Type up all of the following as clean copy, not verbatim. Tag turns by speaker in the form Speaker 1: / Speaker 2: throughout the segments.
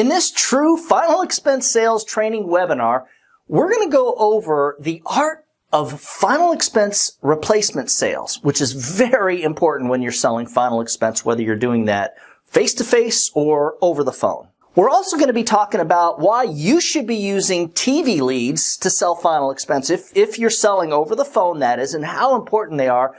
Speaker 1: In this true final expense sales training webinar, we're going to go over the art of final expense replacement sales, which is very important when you're selling final expense, whether you're doing that face-to-face or over the phone. We're also going to be talking about why you should be using TV leads to sell final expense, if you're selling over the phone, that is, and how important they are.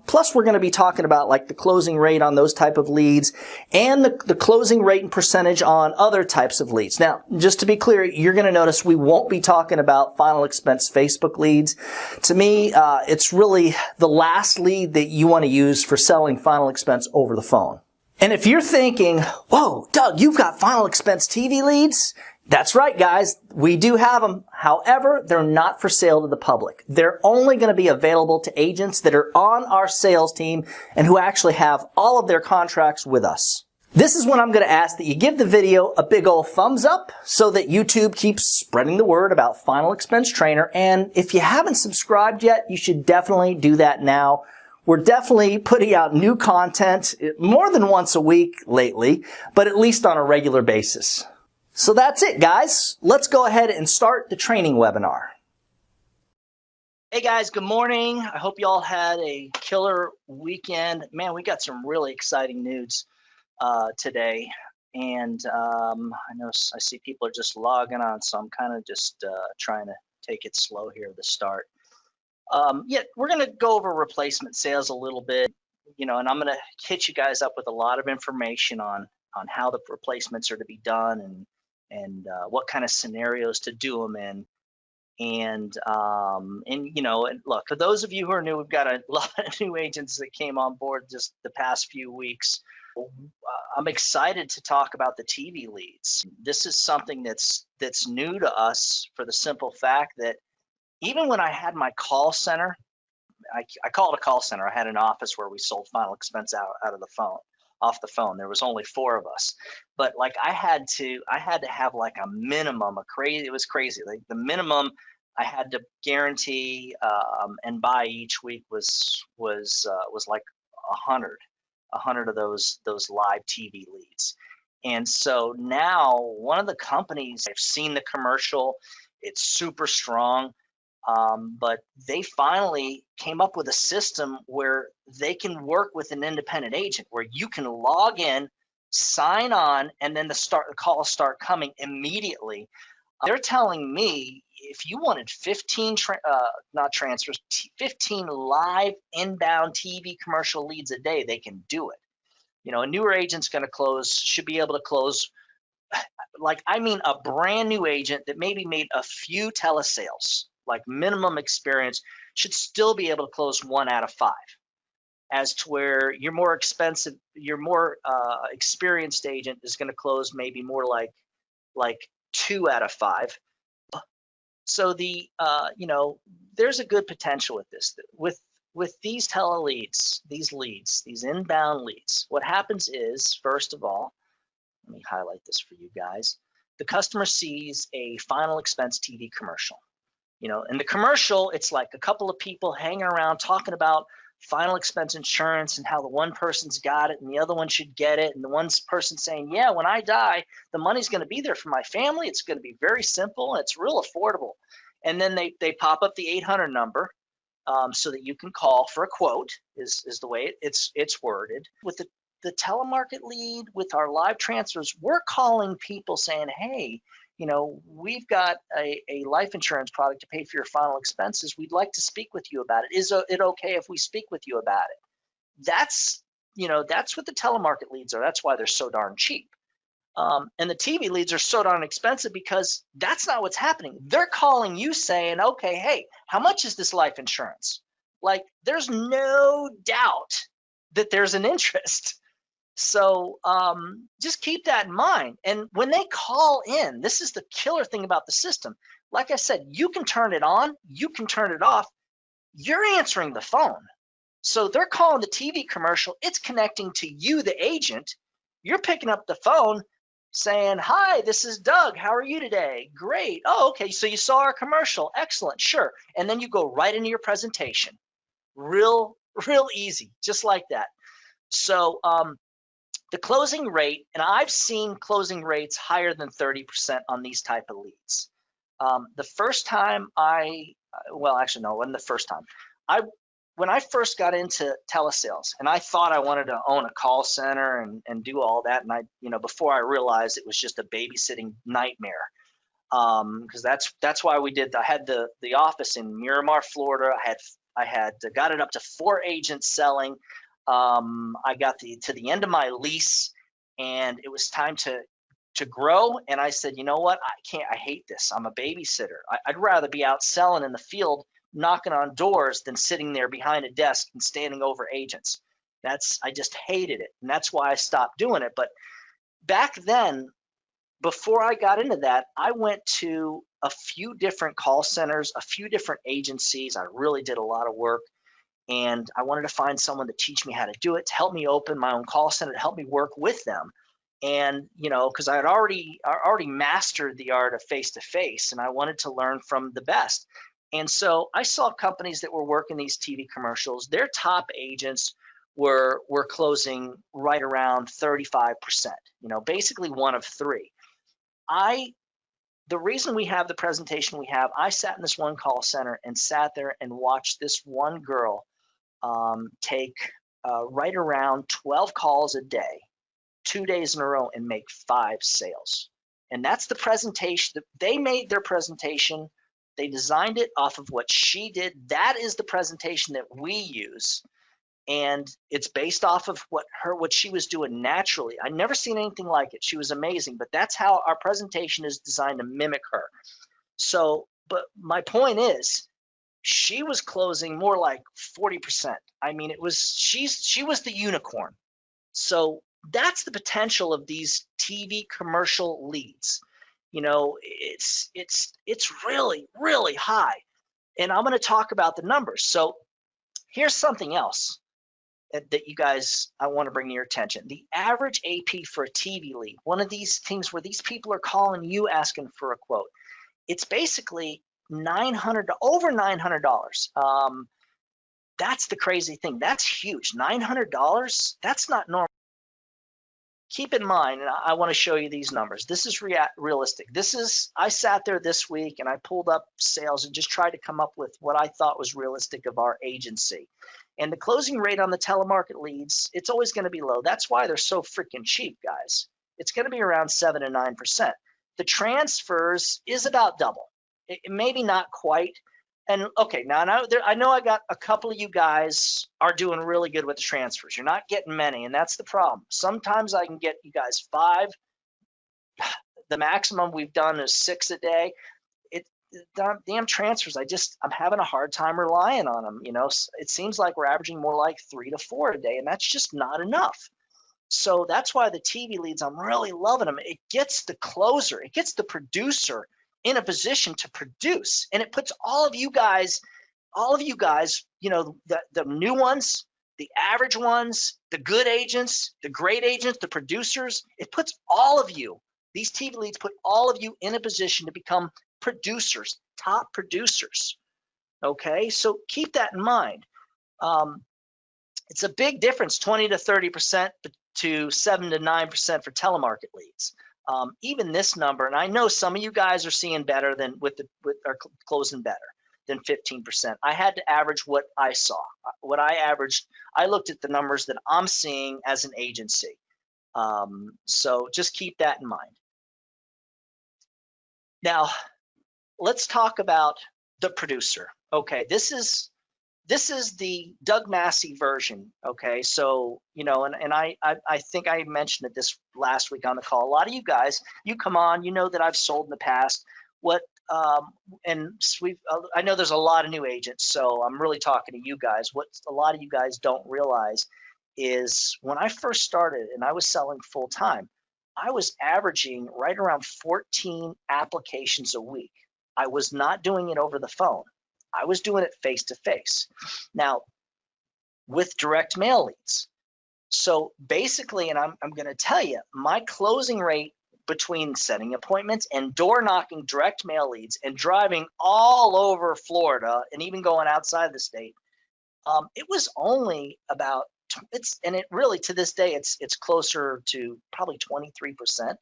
Speaker 1: Plus, we're going to be talking about like the closing rate on those type of leads and the closing rate and percentage on other types of leads. Now, just to be clear, you're going to notice we won't be talking about final expense Facebook leads. To me, it's really the last lead that you want to use for selling final expense over the phone. And if you're thinking, whoa, Doug, you've got final expense TV leads? That's right, guys. We do have them. However, they're not for sale to the public. They're only going to be available to agents that are on our sales team and who actually have all of their contracts with us. This is when I'm going to ask that you give the video a big old thumbs up so that YouTube keeps spreading the word about Final Expense Trainer. And if you haven't subscribed yet, you should definitely do that now. We're definitely putting out new content more than once a week lately, but at least on a regular basis. So that's it, guys. Let's go ahead and start the training webinar. Hey guys, good morning. I hope you all had a killer weekend. Man, we got some really exciting news today. And I see people are just logging on, so I'm kind of just trying to take it slow here at the start. Yeah, we're going to go over replacement sales a little bit, and I'm going to hit you guys up with a lot of information on how the replacements are to be done and what kind of scenarios to do them in. And look, for those of you who are new, we've got a lot of new agents that came on board just the past few weeks. I'm excited to talk about the TV leads. This is something that's new to us for the simple fact that even when I had my call center, I call it a call center. I had an office where we sold final expense off the phone. There was only 4 of us, but like I had to have like a minimum, it was crazy. Like the minimum I had to guarantee and buy each week was like 100 of those live TV leads. And so now one of the companies, I've seen the commercial, it's super strong. But they finally came up with a system where they can work with an independent agent where you can log in, sign on, and then the calls start coming immediately. They're telling me if you wanted 15 live inbound TV commercial leads a day, they can do it. A newer agent's going to should be able to close, a brand new agent that maybe made a few telesales, like minimum experience, should still be able to close 1 out of 5. As to where your more experienced agent is going to close maybe more like 2 out of 5. So there's a good potential with this. With these teleleads, these inbound leads, what happens is, first of all, let me highlight this for you guys. The customer sees a final expense TV commercial. In the commercial, it's like a couple of people hanging around talking about final expense insurance and how the one person's got it and the other one should get it. And the one person saying, yeah, when I die, the money's going to be there for my family. It's going to be very simple. And it's real affordable. And then they pop up the 800 number so that you can call for a quote is the way it's worded. With the telemarket lead, with our live transfers, we're calling people saying, hey, we've got a life insurance product to pay for your final expenses. We'd like to speak with you about it. Is it okay if we speak with you about it? That's what the telemarket leads are. That's why they're so darn cheap. And the TV leads are so darn expensive because that's not what's happening. They're calling you saying, okay, hey, how much is this life insurance? Like, there's no doubt that there's an interest. So just keep that in mind. And when they call in, this is the killer thing about the system. Like I said, you can turn it on, you can turn it off. You're answering the phone. So they're calling the TV commercial. It's connecting to you, the agent. You're picking up the phone saying, hi, this is Doug. How are you today? Great. Oh, okay. So you saw our commercial. Excellent. Sure. And then you go right into your presentation. Real easy, just like that. So The closing rate, and I've seen closing rates higher than 30% on these type of leads. The first time well, actually, no, it wasn't the first time. When I first got into telesales, and I thought I wanted to own a call center and do all that, and before I realized it was just a babysitting nightmare. Because that's why we did. I had the office in Miramar, Florida. I had got it up to 4 agents selling. I got to the end of my lease, and it was time to grow. And I said, you know what? I hate this. I'm a babysitter. I'd rather be out selling in the field, knocking on doors, than sitting there behind a desk and standing over agents. I just hated it. And that's why I stopped doing it. But back then, before I got into that, I went to a few different call centers, a few different agencies. I really did a lot of work. And I wanted to find someone to teach me how to do it, to help me open my own call center, to help me work with them. And, because I had already mastered the art of face-to-face, and I wanted to learn from the best. And so I saw companies that were working these TV commercials. Their top agents were closing right around 35%, basically one of 3. The reason we have the presentation we have, I sat in this one call center and sat there and watched this one girl take right around 12 calls a day, 2 days in a row, and make 5 sales. And that's the presentation. They made their presentation. They designed it off of what she did. That is the presentation that we use. And it's based off of what she was doing naturally. I'd never seen anything like it. She was amazing, but that's how our presentation is designed to mimic her. So, but my point is, she was closing more like 40%. I mean, she was the unicorn. So that's the potential of these TV commercial leads. It's really, really high. And I'm going to talk about the numbers. So here's something else that you guys, I want to bring to your attention. The average AP for a TV lead, one of these things where these people are calling you asking for a quote, it's basically $900 to over $900. That's the crazy thing. That's huge. $900. That's not normal. Keep in mind, and I want to show you these numbers. This is realistic. I sat there this week and I pulled up sales and just tried to come up with what I thought was realistic of our agency. And the closing rate on the telemarket leads, it's always going to be low. That's why they're so freaking cheap, guys. It's going to be around 7 to 9%. The transfers is about double. Maybe not quite. And okay, now I know I got a couple of you guys are doing really good with the transfers. You're not getting many, and that's the problem. Sometimes I can get you guys 5. The maximum we've done is 6 a day. Damn transfers, I'm having a hard time relying on them. It seems like we're averaging more like 3 to 4 a day, and that's just not enough. So that's why the TV leads, I'm really loving them. It gets the closer, it gets the producer in a position to produce, and it puts all of you guys, the new ones, the average ones, the good agents, the great agents, the producers, it puts all of you, these TV leads put all of you in a position to become producers, top producers. Okay, so keep that in mind. It's a big difference, 20 to 30% to 7 to 9% for telemarket leads. Even this number, and I know some of you guys are seeing better than are closing better than 15%. I had to average what I saw. What I averaged, I looked at the numbers that I'm seeing as an agency. So just keep that in mind. Now, let's talk about the producer. Okay, this is the Doug Massi version. Okay, so and I think I mentioned it this last week on the call. A lot of you guys, you come on, that I've sold in the past. I know there's a lot of new agents, so I'm really talking to you guys. What a lot of you guys don't realize is when I first started and I was selling full time, I was averaging right around 14 applications a week. I was not doing it over the phone. I was doing it face to face. Now, with direct mail leads. So basically, and I'm going to tell you, my closing rate between setting appointments and door knocking direct mail leads and driving all over Florida and even going outside the state, it was only about
Speaker 2: and it really, to this day, it's closer to probably 23%.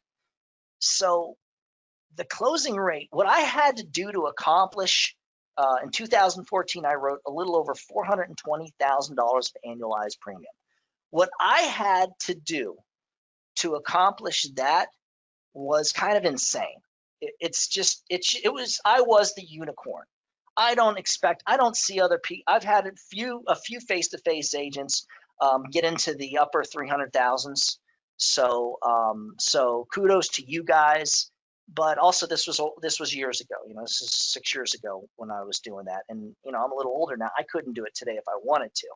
Speaker 2: So the closing rate, what I had to do to accomplish in 2014, I wrote a little over $420,000 of annualized premium. What I had to do to accomplish that was kind of insane. It was, I was the unicorn. I don't see other people. I've had a few face-to-face agents get into the upper 300,000s. So kudos to you guys. But also this was years ago. This is 6 years ago when I was doing that, and I'm a little older now. I couldn't do it today if I wanted to.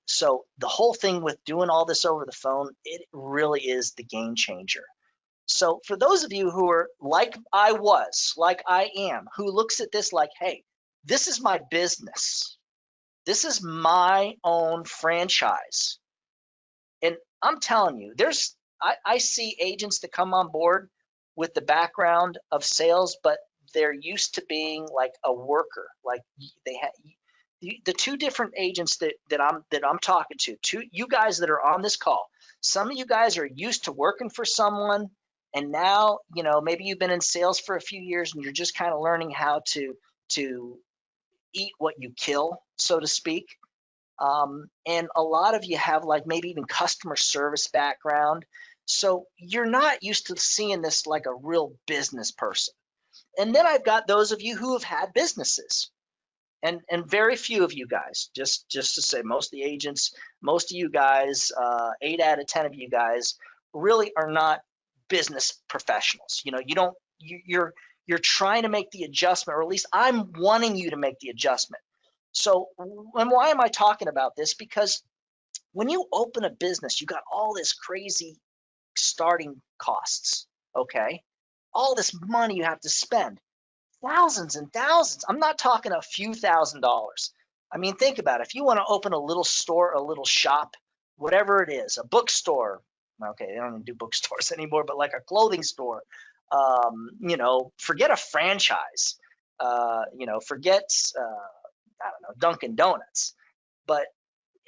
Speaker 2: So the whole thing with doing all this over the phone, it really is the game changer. So for those of you who are like I am, who looks at this like, hey, this is my business. This is my own franchise. And I'm telling you, I see agents that come on board with the background of sales, but they're used to being like a worker. Like they have the two different agents that I'm talking to, you guys that are on this call. Some of you guys are used to working for someone, and now maybe you've been in sales for a few years and you're just kind of learning how to eat what you kill, so to speak. And a lot of you have like maybe even customer service background. So you're not used to seeing this like a real business person. And then I've got those of you who have had businesses. And very few of you guys, just to say, most of the agents, most of you guys, 8 out of 10 of you guys really are not business professionals. You're trying to make the adjustment, or at least I'm wanting you to make the adjustment. So, and why am I talking about this? Because when you open a business, you got all this crazy starting costs, okay? All this money you have to spend. Thousands and thousands. I'm not talking a few $1,000s. I mean, think about it. If you want to open a little store, a little shop, whatever it is, a bookstore. Okay, they don't even do bookstores anymore, but like a clothing store. Forget a franchise. Forget I don't know, Dunkin' Donuts. But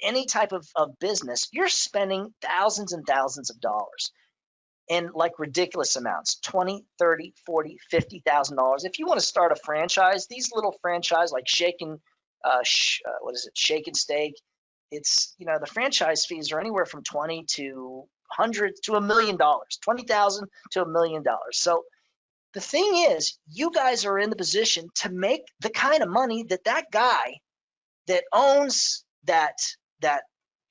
Speaker 2: any type of business, you're spending thousands and thousands of dollars. And like ridiculous amounts, 20, 30, 40, $50,000. If you want to start a franchise, these little franchise like Shake and Steak, it's the franchise fees are anywhere from 20 to 100 to $1 million, 20,000 to $1 million. So the thing is, you guys are in the position to make the kind of money that guy that owns that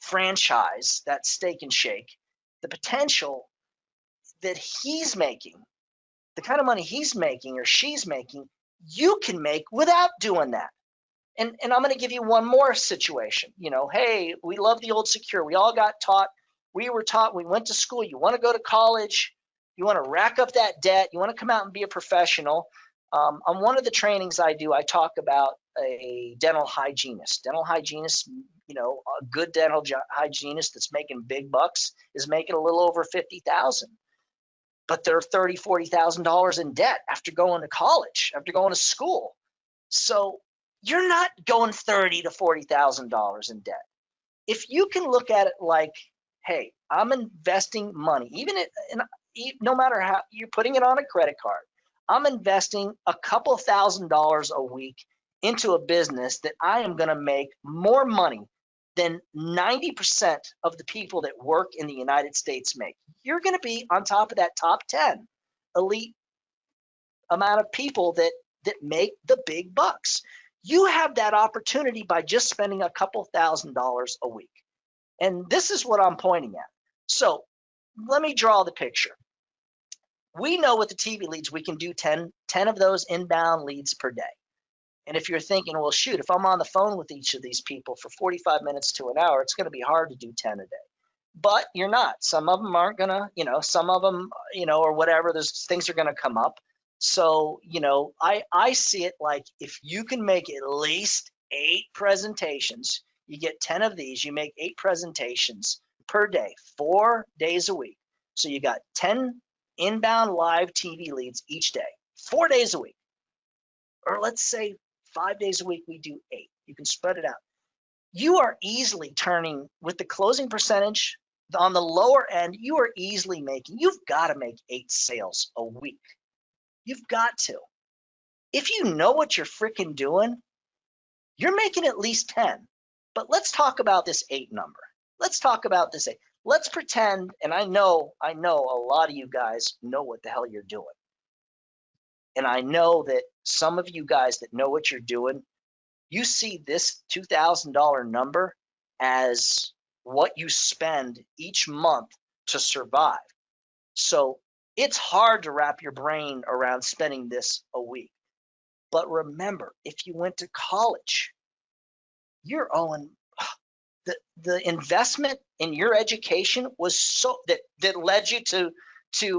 Speaker 2: franchise, that Steak and Shake, the potential that he's making, the kind of money he's making or she's making, you can make without doing that. And I'm going to give you one more situation. Hey, we love the old secure. We all got taught. We were taught. We went to school. You want to go to college. You want to rack up that debt. You want to come out and be a professional. On one of the trainings I do, I talk about a dental hygienist. Dental hygienist, a good dental hygienist that's making big bucks is making a little over $50,000. But they're $30,000, $40,000 in debt after going to college, after going to school. So you're not going $30,000 to $40,000 in debt. If you can look at it like, hey, I'm investing money, no matter how you're putting it on a credit card, I'm investing a couple $1,000s a week into a business that I am going to make more money than 90% of the people that work in the United States make. You're going to be on top of that top 10 elite amount of people that make the big bucks. You have that opportunity by just spending a couple $1,000s a week. And this is what I'm pointing at. So let me draw the picture. We know with the TV leads, we can do 10 of those inbound leads per day. And if you're thinking, well, shoot, if I'm on the phone with each of these people for 45 minutes to an hour, it's going to be hard to do 10 a day. But you're not. Some of them aren't going to, some of them, or whatever, there's things are going to come up. So, I see it like if you can make at least 8 presentations, you get 10 of these, you make 8 presentations per day, 4 days a week. So you got 10 inbound live TV leads each day, 4 days a week. Or let's say 5 days a week, we do 8. You can spread it out. you are easily turning with the closing percentage on the lower end. You are easily making, you've got to make 8 sales a week. You've got to. If you know what you're freaking doing, you're making at least 10. But let's talk about this 8 number. Let's talk about this 8. Let's pretend, and I know a lot of you guys know what the hell you're doing. And I know that some of you guys that know what you're doing, you see this $2,000 number as what you spend each month to survive. So it's hard to wrap your brain around spending this a week. But remember, if you went to college, you're owing the investment in your education was so that led you to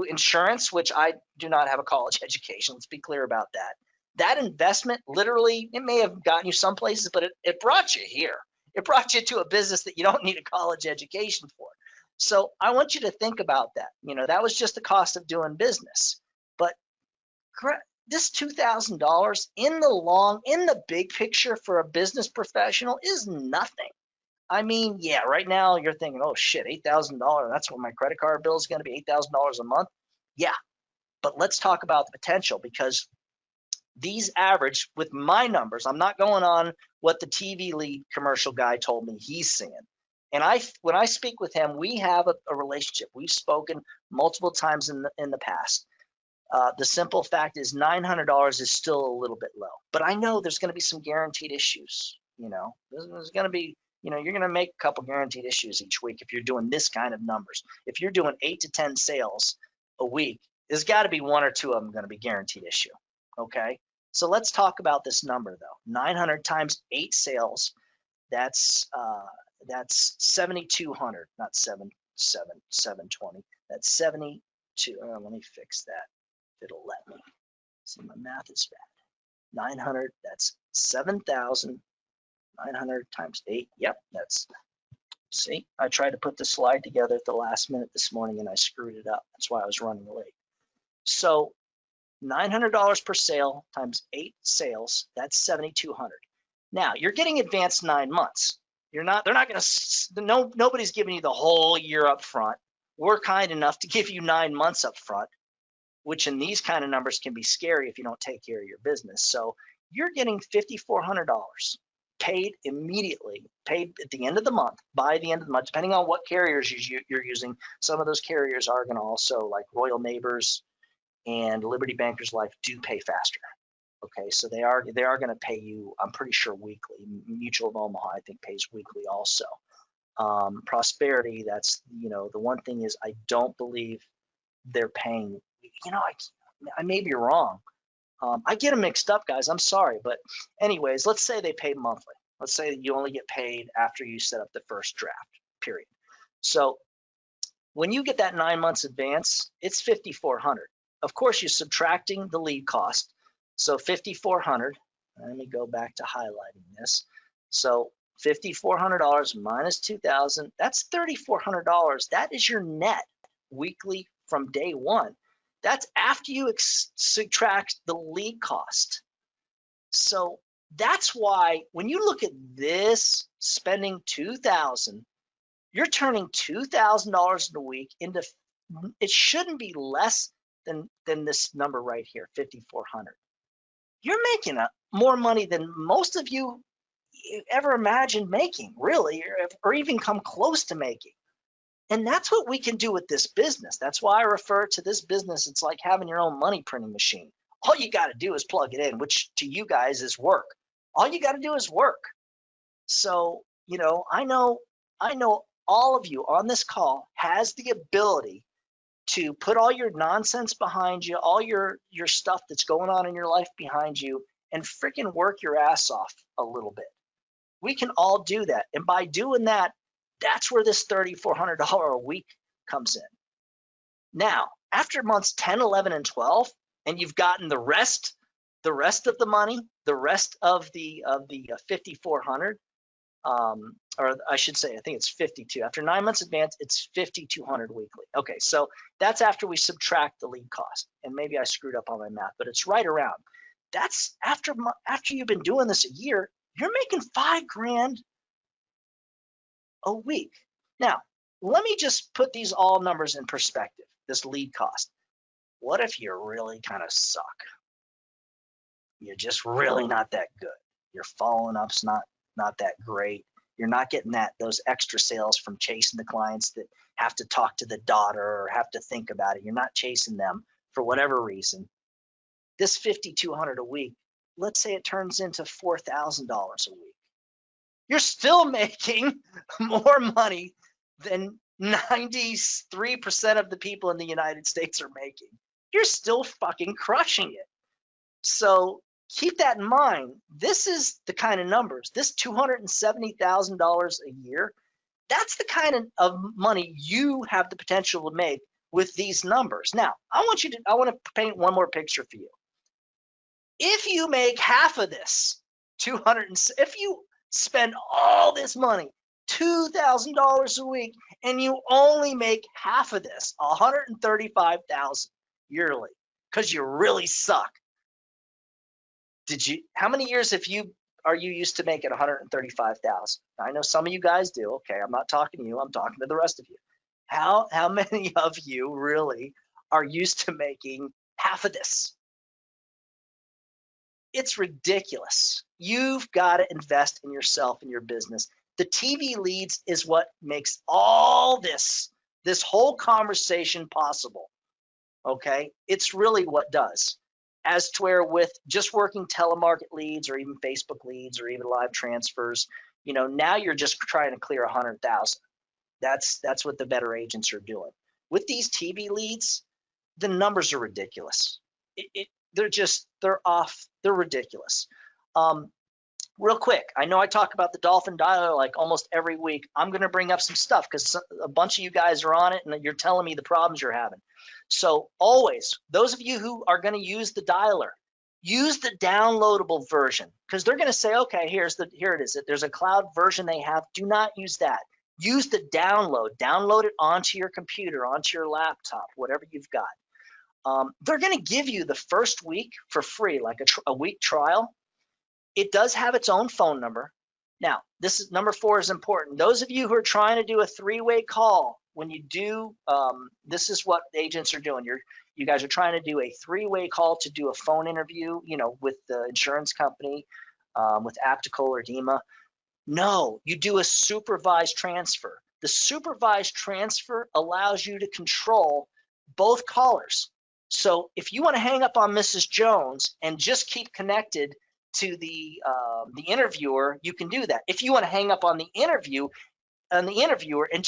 Speaker 2: insurance, which I do not have a college education. Let's be clear about that. That investment, literally, it may have gotten you some places, but it brought you here. It brought you to a business that you don't need a college education for. So I want you to think about that. That was just the cost of doing business. But this $2,000 in the big picture for a business professional is nothing. I mean, yeah, right now you're thinking, oh shit, $8,000. That's what my credit card bill is going to be, $8,000 a month. Yeah, but let's talk about the potential, because these average with my numbers. I'm not going on what the TV lead commercial guy told me he's seeing. And when I speak with him, we have a relationship. We've spoken multiple times in the past. The simple fact is $900 is still a little bit low, but I know there's going to be some guaranteed issues. There's going to be, you're going to make a couple guaranteed issues each week if you're doing this kind of numbers. If you're doing 8 to 10 sales a week, there's got to be 1 or 2 of them going to be guaranteed issue. Okay, so let's talk about this number though. 900 times 8 sales, that's 7,200, not 720. That's 72. Let me fix that. It'll let me. See, my math is bad. 900, that's 7,900 times 8. Yep, see, I tried to put the slide together at the last minute this morning and I screwed it up. That's why I was running late. So $900 per sale times 8 sales, that's 7,200. Now, you're getting advanced 9 months. They're not going to, nobody's giving you the whole year up front. We're kind enough to give you 9 months up front, which in these kind of numbers can be scary if you don't take care of your business. So you're getting $5,400 paid immediately, paid at the end of the month, by the end of the month, depending on what carriers you're using. Some of those carriers are going to also, like Royal Neighbors and Liberty Bankers Life, do pay faster. Okay, so they are going to pay you, I'm pretty sure, weekly. Mutual of Omaha, I think, pays weekly also. Prosperity, that's, the one thing is I don't believe they're paying, I may be wrong. I get them mixed up, guys. I'm sorry. But anyways, let's say they pay monthly. Let's say you only get paid after you set up the first draft, period. So when you get that 9 months advance, it's $5,400. Of course, you're subtracting the lead cost. So $5,400. Let me go back to highlighting this. So $5,400 minus $2,000, that's $3,400. That is your net weekly from day one. That's after you subtract the lead cost. So that's why when you look at this, spending $2,000, you're turning $2,000 in a week into, it shouldn't be less than this number right here, $5,400. You're making more money than most of you ever imagined making, really, or even come close to making. And that's what we can do with this business. That's why I refer to this business. It's like having your own money printing machine. All you got to do is plug it in, which to you guys is work. All you got to do is work. So, I know all of you on this call has the ability to put all your nonsense behind you, all your stuff that's going on in your life behind you, and freaking work your ass off a little bit. We can all do that. And by doing that, that's where this $3,400 a week comes in. Now, after months 10, 11, and 12, and you've gotten the rest of the money, the rest of the 5,400, or I should say, I think it's 52. After 9 months advance, it's 5,200 weekly. Okay, so that's after we subtract the lead cost. And maybe I screwed up on my math, but it's right around. That's after you've been doing this a year, you're making $5,000 a week. Now, let me just put these all numbers in perspective, this lead cost. What if you really kind of suck? You're just really not that good. Your following up's not that great. You're not getting those extra sales from chasing the clients that have to talk to the daughter or have to think about it. You're not chasing them for whatever reason. This $5,200 a week, let's say it turns into $4,000 a week. You're still making more money than 93% of the people in the United States are making. You're still fucking crushing it. So keep that in mind. This is the kind of numbers, this $270,000 a year, that's the kind of money you have the potential to make with these numbers. Now, I want to paint one more picture for you. If you make half of this, if you spend all this money, $2,000 a week, and you only make half of this, $135,000 yearly, because you really suck. How many years are you used to making $135,000? I know some of you guys do. Okay, I'm not talking to you. I'm talking to the rest of you. How many of you really are used to making half of this? It's ridiculous. You've got to invest in yourself and your business. The TV leads is what makes all this whole conversation possible. Okay? It's really what does. As to where with just working telemarket leads or even Facebook leads or even live transfers, now you're just trying to clear 100,000. That's what the better agents are doing. With these TV leads, the numbers are ridiculous. They're off. They're ridiculous. Real quick, I know I talk about the Dolphin Dialer like almost every week. I'm going to bring up some stuff because a bunch of you guys are on it and you're telling me the problems you're having. So always, those of you who are going to use the dialer, use the downloadable version because they're going to say, okay, here it is. There's a cloud version they have. Do not use that. Use the download. Download it onto your computer, onto your laptop, whatever you've got. They're going to give you the first week for free, like a week trial. It does have its own phone number. Now, this is number 4 is important. Those of you who are trying to do a 3-way call, when you do, this is what agents are doing. You guys are trying to do a 3-way call to do a phone interview, with the insurance company, with Aptical or DEMA. No, you do a supervised transfer. The supervised transfer allows you to control both callers. So if you want to hang up on Mrs. Jones and just keep connected to the interviewer, you can do that. If you want to hang up on the interviewer and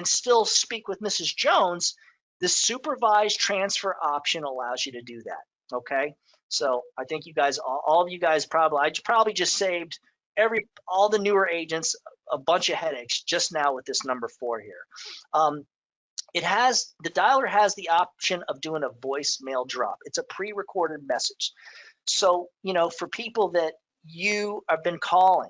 Speaker 2: still speak with Mrs. Jones, the supervised transfer option allows you to do that. Okay, so I think you guys, all of you guys, I probably just saved all the newer agents a bunch of headaches just now with this number 4 here. The dialer has the option of doing a voicemail drop. It's a pre-recorded message. So, for people that you have been calling,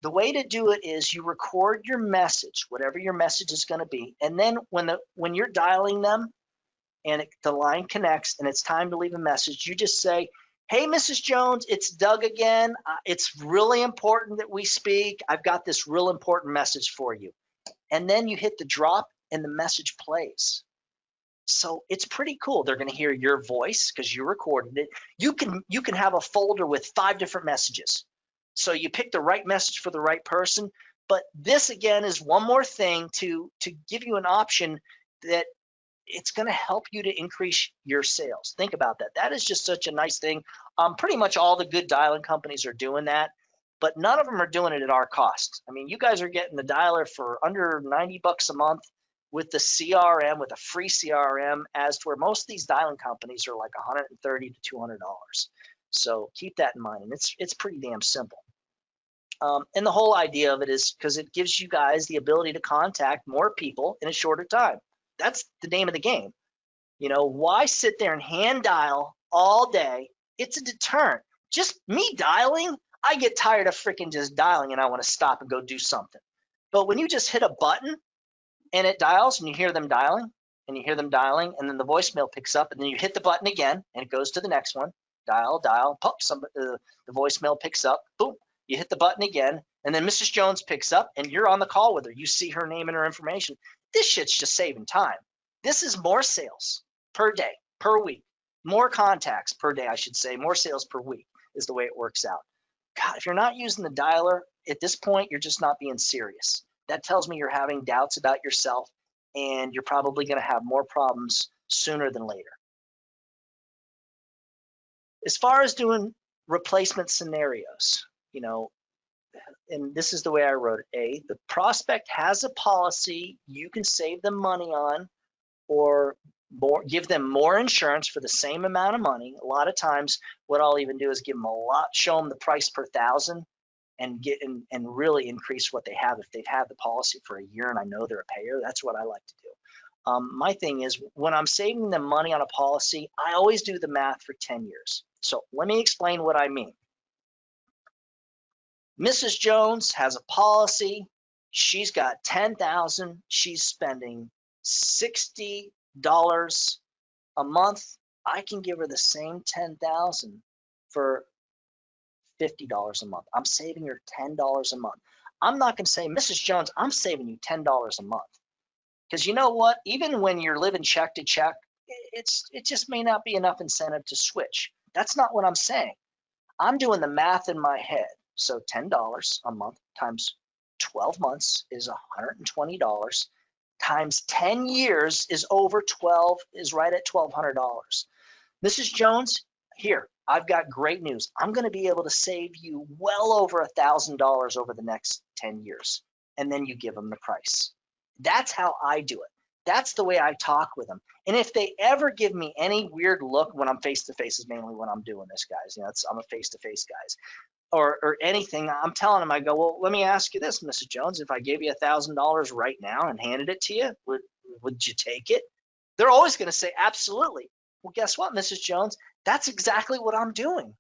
Speaker 2: the way to do it is you record your message, whatever your message is going to be. And then when you're dialing them and the line connects and it's time to leave a message, you just say, hey, Mrs. Jones, it's Doug again. It's really important that we speak. I've got this real important message for you. And then you hit the drop and the message plays. So it's pretty cool. They're going to hear your voice because you recorded it. You can have a folder with 5 different messages. So you pick the right message for the right person. But this, again, is one more thing to give you an option that it's going to help you to increase your sales. Think about that. That is just such a nice thing. Pretty much all the good dialing companies are doing that, but none of them are doing it at our cost. I mean, you guys are getting the dialer for under $90 a month with the CRM, with a free CRM, as to where most of these dialing companies are like $130 to $200. So keep that in mind, and it's pretty damn simple. And the whole idea of it is because it gives you guys the ability to contact more people in a shorter time. That's the name of the game. Why sit there and hand dial all day? It's a deterrent. Just me dialing, I get tired of freaking just dialing and I want to stop and go do something. But when you just hit a button and it dials and you hear them dialing and you hear them dialing and then the voicemail picks up and then you hit the button again and it goes to the next one, dial, pop, the voicemail picks up, boom, you hit the button again And then Mrs. Jones picks up and you're on the call with her. You see her name and her information. This shit's just saving time. This is more sales per day, per week, more contacts per day, I should say, more sales per week is the way it works out. God, if you're not using the dialer at this point, you're just not being serious. That tells me you're having doubts about yourself and you're probably going to have more problems sooner than later. As far as doing replacement scenarios, and this is the way I wrote it. The prospect has a policy you can save them money on or give them more insurance for the same amount of money. A lot of times what I'll even do is give them a lot, show them the price per thousand and really increase what they have. If they've had the policy for a year and I know they're a payer, that's what I like to do. My thing is when I'm saving them money on a policy, I always do the math for 10 years. So let me explain what I mean. Mrs. Jones has a policy. She's got $10,000. She's spending $60 a month. I can give her the same $10,000 for $50 a month. I'm saving her $10 a month. I'm not going to say, Mrs. Jones, I'm saving you $10 a month. Because you know what? Even when you're living check to check, it just may not be enough incentive to switch. That's not what I'm saying. I'm doing the math in my head. So $10 a month times 12 months is $120 times 10 years is right at $1,200. Mrs. Jones, here, I've got great news. I'm going to be able to save you well over $1,000 over the next 10 years. And then you give them the price. That's how I do it. That's the way I talk with them. And if they ever give me any weird look when I'm face-to-face is mainly when I'm doing this, guys. I'm a face-to-face guys. Or anything, I'm telling them, I go, well, let me ask you this, Mrs. Jones. If I gave you $1,000 right now and handed it to you, would you take it? They're always going to say, absolutely. Well, guess what, Mrs. Jones? That's exactly what I'm doing.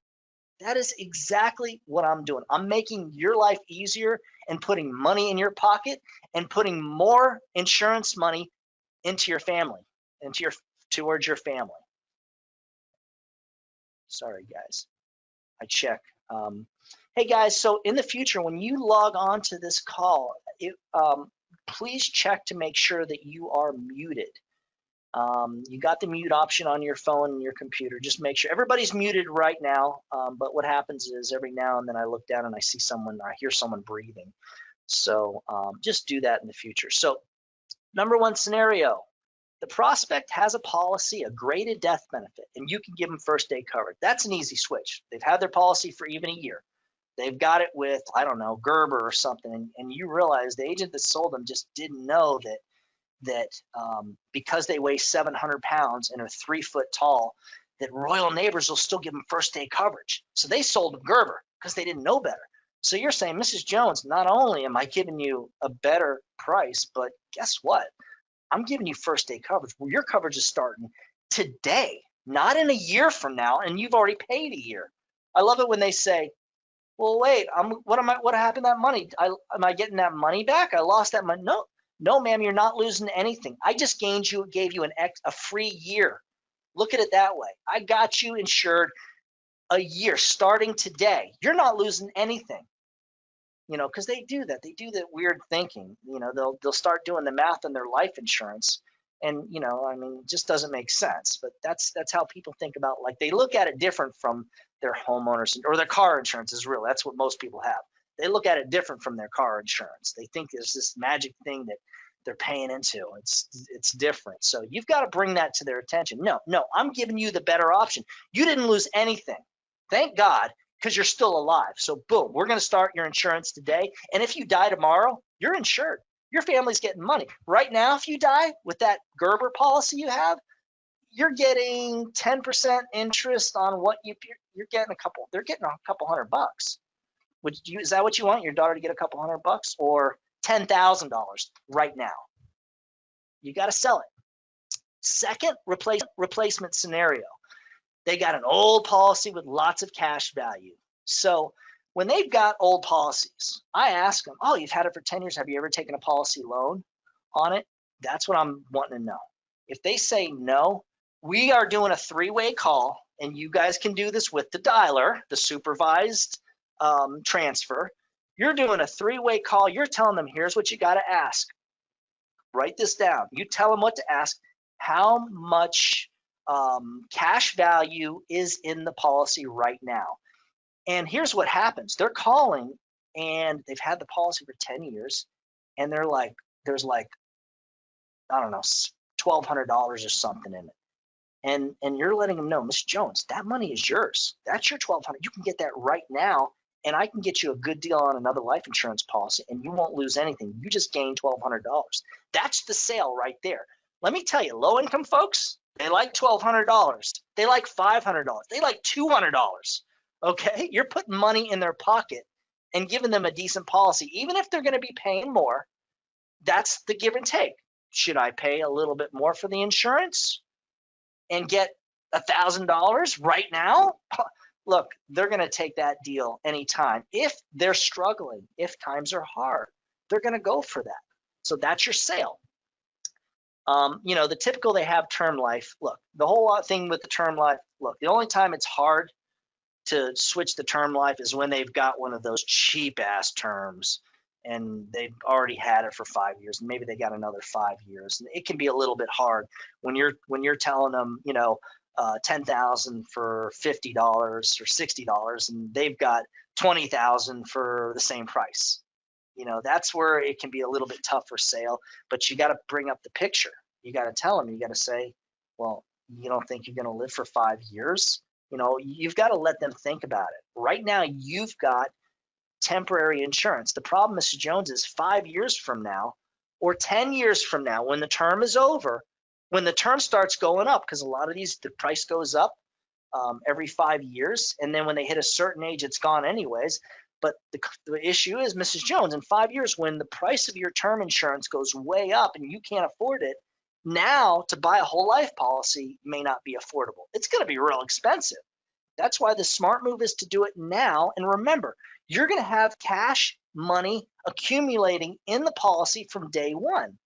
Speaker 2: That is exactly what I'm doing. I'm making your life easier and putting money in your pocket and putting more insurance money into your family, towards your family. Sorry, guys. I check. Hey guys, so in the future, when you log on to this call, please check to make sure that you are muted. You got the mute option on your phone and your computer. Just make sure everybody's muted right now. But what happens is every now and then I look down and I hear someone breathing. So just do that in the future. So number one scenario, the prospect has a policy, a graded death benefit, and you can give them first day coverage. That's an easy switch. They've had their policy for even a year. They've got it with, I don't know, Gerber or something, and you realize the agent that sold them just didn't know that because they weigh 700 pounds and are 3 foot tall, that Royal Neighbors will still give them first day coverage. So they sold them Gerber because they didn't know better. So you're saying, Mrs. Jones, not only am I giving you a better price, but guess what? I'm giving you first day coverage. Well, your coverage is starting today, not in a year from now, and you've already paid a year. I love it when they say, well, wait, what happened to that money? Am I getting that money back? I lost that money. No, ma'am, you're not losing anything. I just gave you a free year. Look at it that way. I got you insured a year starting today. You're not losing anything. Because they do that. They do that weird thinking. They'll start doing the math on their life insurance, and it just doesn't make sense. But that's how people think about. Like, they look at it different from their homeowners or their car insurance. That's what most people have. They look at it different from their car insurance. They think there's this magic thing that they're paying into. It's different. So you've got to bring that to their attention. No, I'm giving you the better option. You didn't lose anything. Thank God. Because you're still alive. So boom, we're going to start your insurance today. And if you die tomorrow, you're insured. Your family's getting money. Right now, if you die with that Gerber policy you have, you're getting 10% interest on what you're getting they're getting a couple $100. Is that what you want? Your daughter to get a couple $100 or $10,000 right now? You got to sell it. Second replacement scenario. They got an old policy with lots of cash value. So when they've got old policies, I ask them, oh, you've had it for 10 years. Have you ever taken a policy loan on it? That's what I'm wanting to know. If they say no, we are doing a 3-way call, and you guys can do this with the dialer, the supervised transfer. You're doing a three-way call. You're telling them, here's what you got to ask. Write this down. You tell them what to ask. How much cash value is in the policy right now? And here's what happens. They're calling and they've had the policy for 10 years. And they're like, there's like, I don't know, $1,200 or something in it. And you're letting them know, Miss Jones, that money is yours. That's your 1,200. You can get that right now, and I can get you a good deal on another life insurance policy, and you won't lose anything. You just gain $1,200. That's the sale right there. Let me tell you, low income folks, they like $1,200. They like $500. They like $200. Okay, you're putting money in their pocket and giving them a decent policy, even if they're going to be paying more. That's the give and take. Should I pay a little bit more for the insurance and get $1,000 right now? Look, they're going to take that deal anytime. If they're struggling, if times are hard, they're going to go for that. So that's your sale. The typical, they have term life. Look, the whole thing with the term life, look, the only time it's hard to switch the term life is when they've got one of those cheap ass terms and they've already had it for 5 years, and maybe they got another 5 years. And it can be a little bit hard when you're telling them, $10,000 for $50 or $60, and they've got $20,000 for the same price. That's where it can be a little bit tough for sale. But you got to bring up the picture. You got to tell them. You got to say, well, you don't think you're going to live for 5 years? You've got to let them think about it. Right now, you've got temporary insurance. The problem, Mr. Jones, is 5 years from now or 10 years from now, when the term is over, when the term starts going up, because a lot of these, the price goes up every 5 years. And then when they hit a certain age, it's gone anyways. But the issue is, Mrs. Jones, in 5 years, when the price of your term insurance goes way up and you can't afford it, now to buy a whole life policy may not be affordable. It's going to be real expensive. That's why the smart move is to do it now. And remember, you're going to have cash money accumulating in the policy from day one.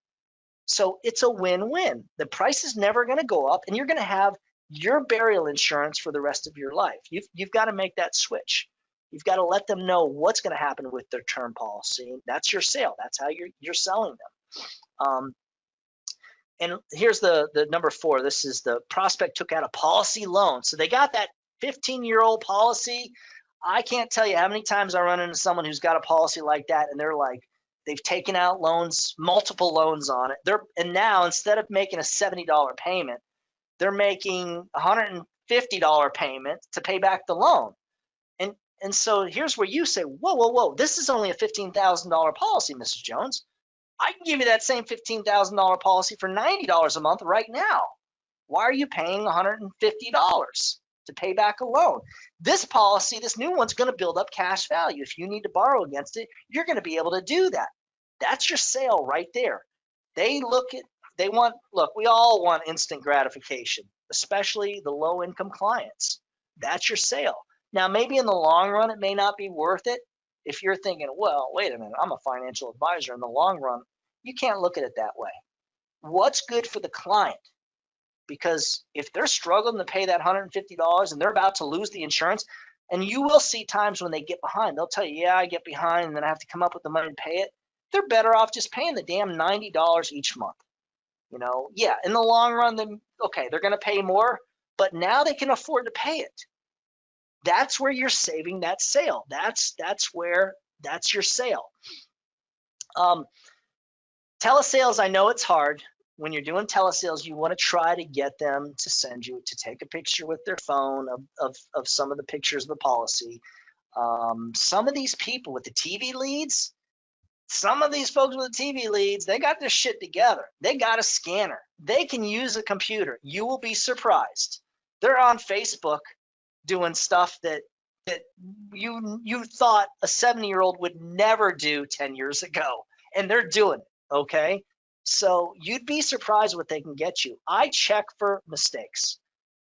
Speaker 2: So it's a win-win. The price is never going to go up, and you're going to have your burial insurance for the rest of your life. You've got to make that switch. You've got to let them know what's going to happen with their term policy. That's your sale. That's how you're selling them. And here's the number 4. This is the prospect took out a policy loan. So they got that 15-year-old policy. I can't tell you how many times I run into someone who's got a policy like that, and they're like, they've taken out loans, multiple loans on it. And now, instead of making a $70 payment, they're making a $150 payment to pay back the loan. And so here's where you say, whoa, this is only a $15,000 policy, Mrs. Jones. I can give you that same $15,000 policy for $90 a month right now. Why are you paying $150 to pay back a loan? This policy, this new one's going to build up cash value. If you need to borrow against it, you're going to be able to do that. That's your sale right there. We all want instant gratification, especially the low income clients. That's your sale. Now, maybe in the long run, it may not be worth it. If you're thinking, well, wait a minute, I'm a financial advisor. In the long run, you can't look at it that way. What's good for the client? Because if they're struggling to pay that $150 and they're about to lose the insurance, and you will see times when they get behind, they'll tell you, yeah, I get behind and then I have to come up with the money to pay it. They're better off just paying the damn $90 each month. Yeah, in the long run, then okay, they're going to pay more, but now they can afford to pay it. That's where you're saving that sale. That's your sale. Telesales, I know it's hard. When you're doing telesales, you want to try to get them to take a picture with their phone of some of the pictures of the policy. Some of these people with the TV leads, some of these folks with the TV leads, they got their shit together. They got a scanner. They can use a computer. You will be surprised. They're on Facebook doing stuff that you thought a 70-year-old would never do 10 years ago, and they're doing it, okay? So you'd be surprised what they can get you. I check for mistakes.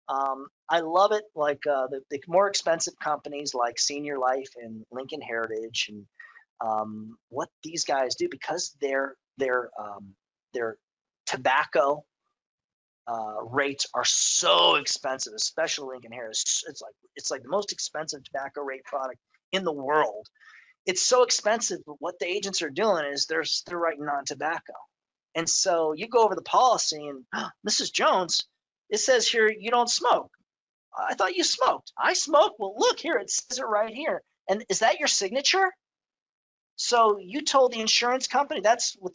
Speaker 2: I love it, like the more expensive companies like Senior Life and Lincoln Heritage, and what these guys do, because their tobacco rates are so expensive, especially Lincoln Heritage. It's like the most expensive tobacco rate product in the world. it's so expensive. But what the agents are doing is they're writing non-tobacco. And so you go over the policy and Mrs. Jones, it says here you don't smoke. I thought you smoked. I smoke. Well, look here, it says it right here. And is that your signature? So you told the insurance company that's what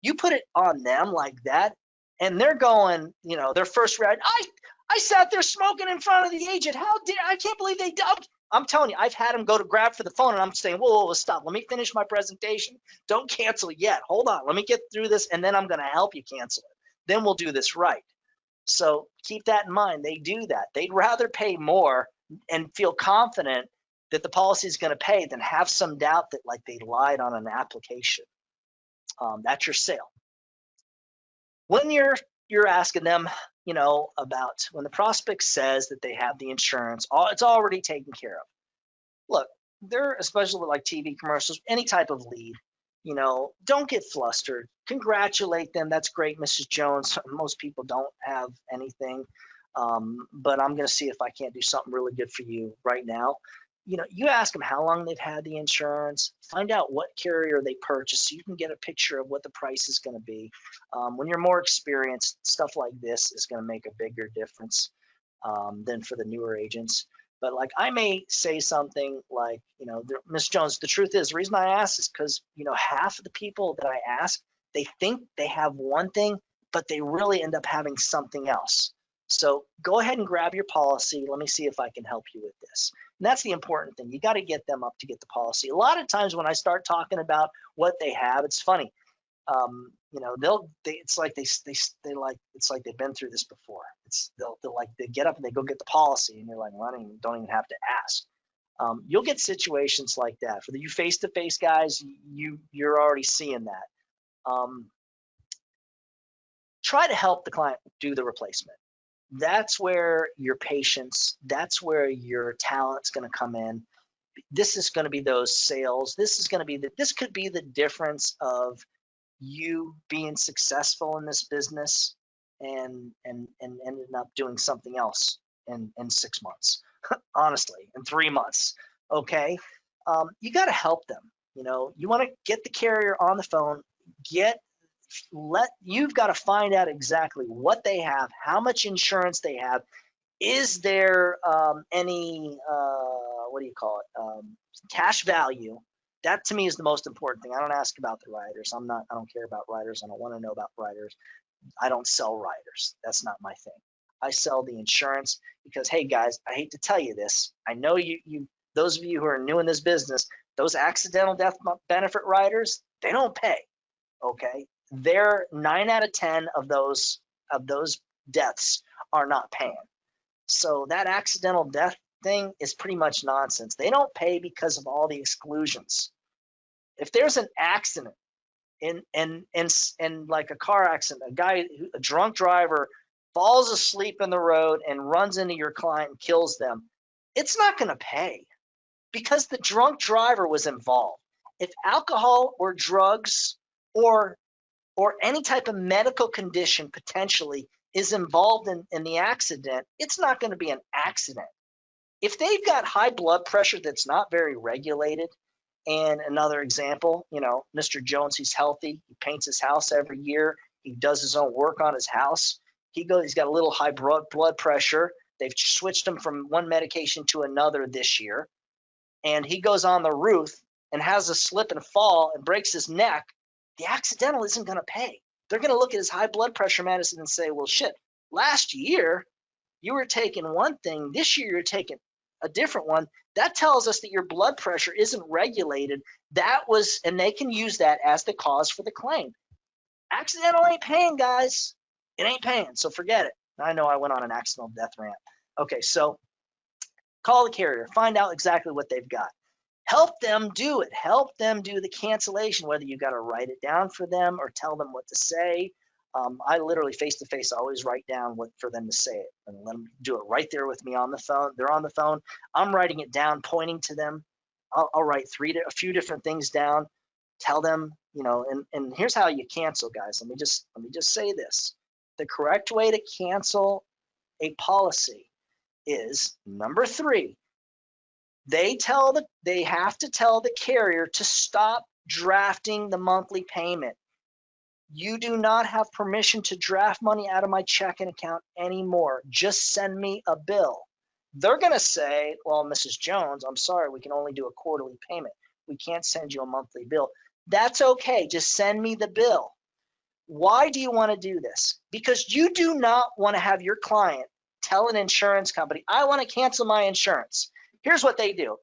Speaker 2: you put it on them like that, and they're going, their first reaction, I sat there smoking in front of the agent. I can't believe they dumped. I'm telling you, I've had them go to grab for the phone, and I'm saying, whoa, stop. Let me finish my presentation. Don't cancel yet. Hold on. Let me get through this, and then I'm going to help you cancel it. Then we'll do this right. So keep that in mind. They do that. They'd rather pay more and feel confident that the policy is going to pay than have some doubt that like they lied on an application. That's your sale. When you're asking them, about when the prospect says that they have the insurance, it's already taken care of. Look, they're especially with like TV commercials, any type of lead, don't get flustered. Congratulate them. That's great, Mrs. Jones. Most people don't have anything, but I'm going to see if I can't do something really good for you right now. You ask them how long they've had the insurance, find out what carrier they purchased so you can get a picture of what the price is going to be. When you're more experienced, stuff like this is going to make a bigger difference than for the newer agents. But like I may say something like, Miss Jones, the truth is, the reason I ask is because, half of the people that I ask, they think they have one thing, but they really end up having something else. So go ahead and grab your policy. Let me see if I can help you with this. And that's the important thing. You got to get them up to get the policy. A lot of times when I start talking about what they have, it's funny. It's like it's like they've been through this before. They get up and they go get the policy, and you're like, well, don't even have to ask. You'll get situations like that. For you face-to-face guys, you're already seeing that. Try to help the client do the replacement. That's where your patience, that's where your talent's going to come in. This is going to be those sales. This could be the difference of you being successful in this business and ending up doing something else in 6 months, honestly, in 3 months. Okay. You got to help them. You want to get the carrier on the phone, you've got to find out exactly what they have, how much insurance they have. Is there any cash value? That to me is the most important thing. I don't ask about the riders. I don't care about riders. I don't want to know about riders. I don't sell riders. That's not my thing. I sell the insurance because, hey guys, I hate to tell you this. I know those of you who are new in this business, those accidental death benefit riders, they don't pay. Okay. They're 9 out of 10 of those deaths are not paying. So that accidental death thing is pretty much nonsense. They don't pay because of all the exclusions. If there's an accident in like a car accident, a drunk driver falls asleep in the road and runs into your client and kills them, it's not going to pay because the drunk driver was involved. If alcohol or drugs or any type of medical condition potentially is involved in the accident, it's not going to be an accident. If they've got high blood pressure that's not very regulated, and another example, Mr. Jones, he's healthy. He paints his house every year. He does his own work on his house. He's got a little high blood pressure. They've switched him from one medication to another this year. And he goes on the roof and has a slip and fall and breaks his neck. The accidental isn't going to pay. They're going to look at his high blood pressure medicine and say, well, shit, last year you were taking one thing. This year you're taking a different one. That tells us that your blood pressure isn't regulated. And they can use that as the cause for the claim. Accidental ain't paying, guys. It ain't paying, so forget it. I know I went on an accidental death rant. Okay, so call the carrier. Find out exactly what they've got. Help them do it. Help them do the cancellation, whether you got to write it down for them or tell them what to say. I literally face-to-face always write down what for them to say it and let them do it right there with me on the phone. They're on the phone. I'm writing it down, pointing to them. I'll write a few different things down, tell them, and here's how you cancel, guys. Let me just say this. The correct way to cancel a policy is number 3. They have to tell the carrier to stop drafting the monthly payment. You do not have permission to draft money out of my checking account anymore. Just send me a bill. They're going to say, well, Mrs. Jones, I'm sorry, we can only do a quarterly payment. We can't send you a monthly bill. That's okay. Just send me the bill. Why do you want to do this? Because you do not want to have your client tell an insurance company, I want to cancel my insurance. Here's what they do.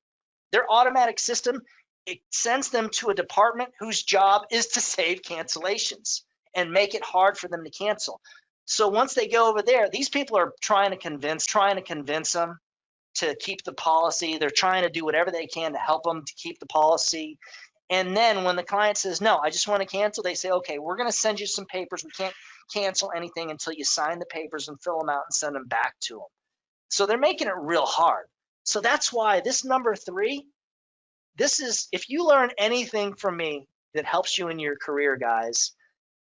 Speaker 2: Their automatic system, it sends them to a department whose job is to save cancellations and make it hard for them to cancel. So once they go over there, these people are trying to convince them to keep the policy. They're trying to do whatever they can to help them to keep the policy. And then when the client says, no, I just want to cancel, they say, okay, we're going to send you some papers. We can't cancel anything until you sign the papers and fill them out and send them back to them. So they're making it real hard. So that's why this number 3, this is, if you learn anything from me that helps you in your career, guys,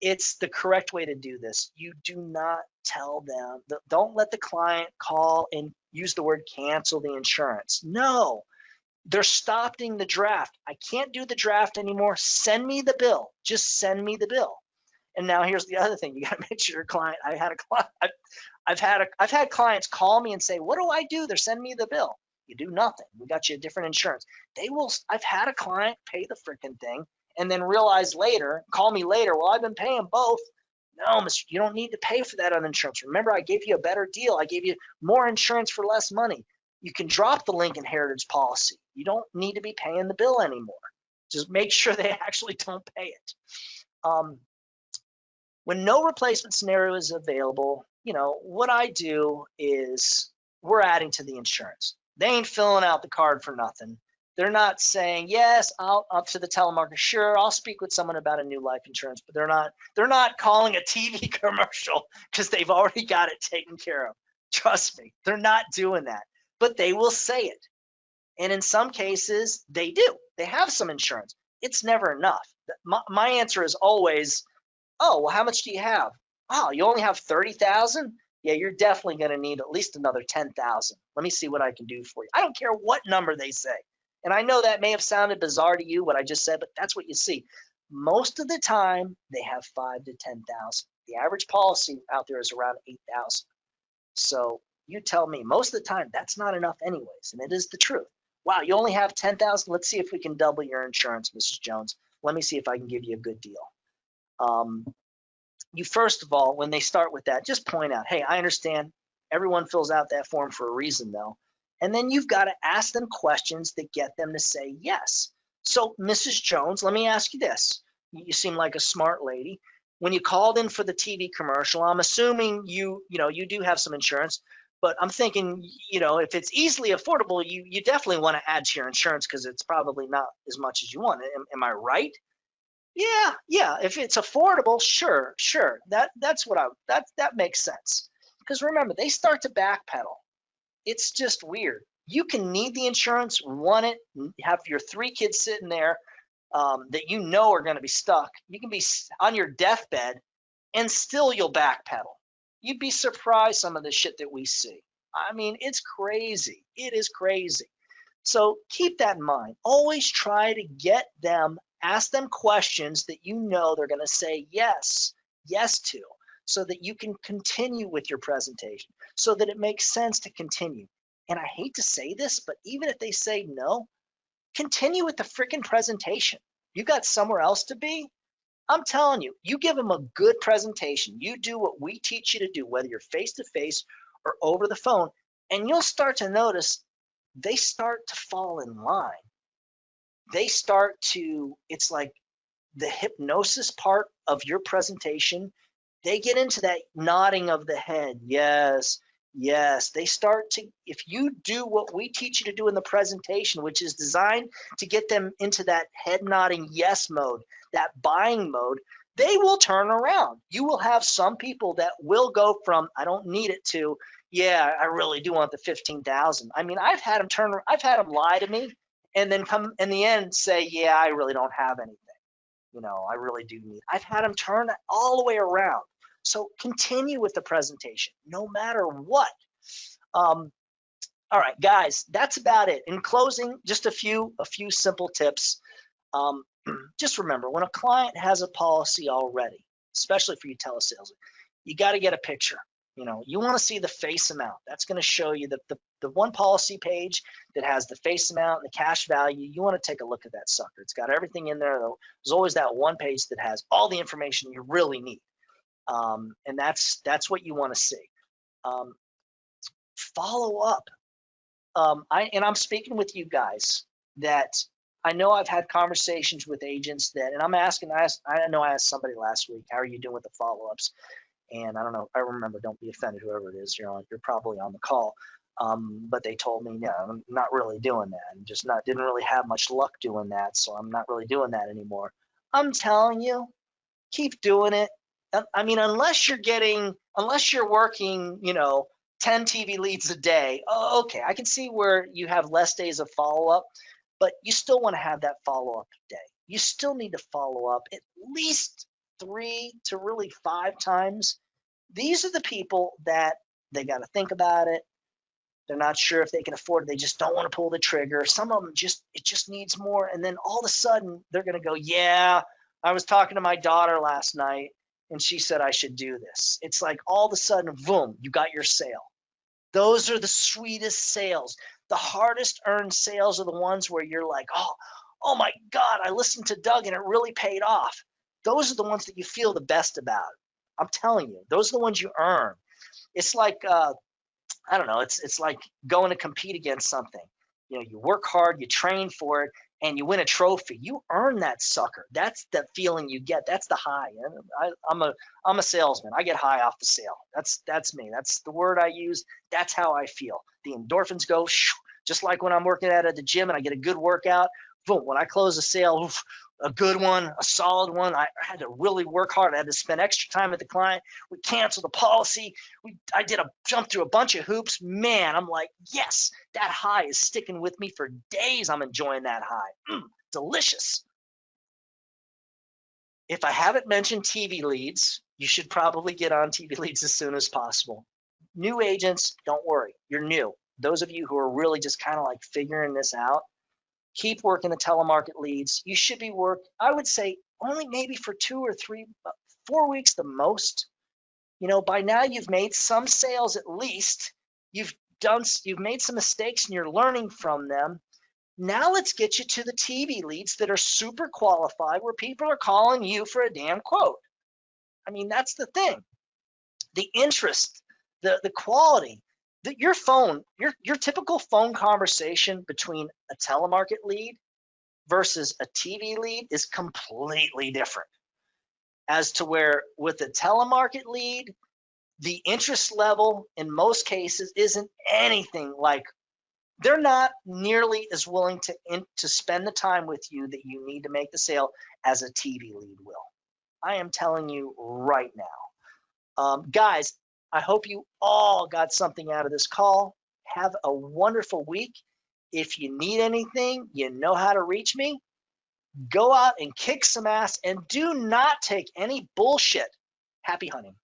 Speaker 2: it's the correct way to do this. You do not tell them, don't let the client call and use the word cancel the insurance. No, they're stopping the draft. I can't do the draft anymore. Send me the bill. Just send me the bill. And now here's the other thing. You got to make sure your client, I've had clients call me and say, what do I do? They're sending me the bill. You do nothing. We got you a different insurance. I've had a client pay the freaking thing and then realize later, call me later, well, I've been paying both. No, mister, you don't need to pay for that on insurance. Remember, I gave you a better deal. I gave you more insurance for less money. You can drop the Lincoln Heritage policy. You don't need to be paying the bill anymore. Just make sure they actually don't pay it. When no replacement scenario is available, what I do is we're adding to the insurance. They ain't filling out the card for nothing. They're not saying, yes, I'll up to the telemarketer. Sure, I'll speak with someone about a new life insurance, but they're not calling a TV commercial because they've already got it taken care of. Trust me, they're not doing that, but they will say it. And in some cases, they do. They have some insurance. It's never enough. My answer is always, oh, well, how much do you have? Oh, you only have 30,000? Yeah, you're definitely going to need at least another 10,000. Let me see what I can do for you. I don't care what number they say. And I know that may have sounded bizarre to you, what I just said, but that's what you see. Most of the time, they have 5,000 to 10,000. The average policy out there is around 8,000. So you tell me, most of the time, that's not enough anyways, and it is the truth. Wow, you only have 10,000? Let's see if we can double your insurance, Mrs. Jones. Let me see if I can give you a good deal. You first of all, when they start with that, just point out, hey, I understand everyone fills out that form for a reason though. And then you've got to ask them questions that get them to say yes. So Mrs. Jones, let me ask you this. You seem like a smart lady. When you called in for the TV commercial, I'm assuming you do have some insurance, but I'm thinking, if it's easily affordable, you definitely want to add to your insurance because it's probably not as much as you want. Am I right? Yeah. If it's affordable, sure. That's that makes sense. Because remember, they start to backpedal. It's just weird. You can need the insurance, want it, have your 3 kids sitting there that are going to be stuck. You can be on your deathbed, and still you'll backpedal. You'd be surprised some of the shit that we see. I mean, it's crazy. It is crazy. So keep that in mind. Always try to get them. Ask them questions that they're going to say yes to, so that you can continue with your presentation, so that it makes sense to continue. And I hate to say this, but even if they say no, continue with the freaking presentation. You got somewhere else to be? I'm telling you, you give them a good presentation. You do what we teach you to do, whether you're face-to-face or over the phone, and you'll start to notice they start to fall in line. It's like the hypnosis part of your presentation. They get into that nodding of the head. Yes. They start to, if you do what we teach you to do in the presentation, which is designed to get them into that head nodding yes mode, that buying mode, they will turn around. You will have some people that will go from, I don't need it, to, yeah, I really do want the 15,000. I mean, I've had them lie to me and then come in the end say, yeah, I really don't have anything. I really do need. I've had them turn all the way around. So continue with the presentation, no matter what. All right, guys, that's about it. In closing, just a few simple tips. Um, just remember, when a client has a policy already, especially for you telesales, you got to get a picture. You want to see the face amount. That's going to show you the one policy page that has the face amount and the cash value. You want to take a look at that sucker. It's got everything in there. There's always that one page that has all the information you really need, and that's what you want to see. Follow up. I'm speaking with you guys that I know I've had conversations with agents that, and I know I asked somebody last week, how are you doing with the follow-ups? And I don't know, I remember, don't be offended, whoever it is, you're probably on the call. But they told me, no, I'm not really doing that. I'm just didn't really have much luck doing that. So I'm not really doing that anymore. I'm telling you, keep doing it. I mean, unless you're working, 10 TV leads a day. Oh, okay, I can see where you have less days of follow-up, but you still want to have that follow-up day. You still need to follow up at least 3 to really 5 times. These are the people that they got to think about it. They're not sure if they can afford it. They just don't want to pull the trigger. Some of them it just needs more. And then all of a sudden they're going to go, yeah, I was talking to my daughter last night and she said I should do this. It's like all of a sudden, boom, you got your sale. Those are the sweetest sales. The hardest earned sales are the ones where you're like, oh my God, I listened to Doug and it really paid off. Those are the ones that you feel the best about. I'm telling you, those are the ones you earn. It's like, I don't know, it's like going to compete against something. You work hard, you train for it, and you win a trophy. You earn that sucker. That's the feeling you get. That's the high. I'm a salesman. I get high off the sale. That's me. That's the word I use. That's how I feel. The endorphins go just like when I'm working at the gym and I get a good workout. Boom! When I close a sale, a good one, a solid one. I had to really work hard. I had to spend extra time with the client. We canceled the policy. I did a jump through a bunch of hoops. Man, I'm like, yes, that high is sticking with me for days. I'm enjoying that high. Delicious. If I haven't mentioned TV leads, you should probably get on TV leads as soon as possible. New agents, don't worry. You're new. Those of you who are really just kind of like figuring this out, keep working the telemarket leads. You should be I would say only maybe for 2 or 3, 4 weeks the most. By now you've made some sales at least. You've made some mistakes and you're learning from them. Now let's get you to the TV leads that are super qualified where people are calling you for a damn quote. I mean, that's the thing. The interest, the quality. Your typical phone conversation between a telemarket lead versus a TV lead is completely different. As to where with a telemarket lead, the interest level in most cases isn't anything like, they're not nearly as willing to spend the time with you that you need to make the sale as a TV lead will. I am telling you right now. Guys, I hope you all got something out of this call. Have a wonderful week. If you need anything, you know how to reach me. Go out and kick some ass and do not take any bullshit. Happy hunting.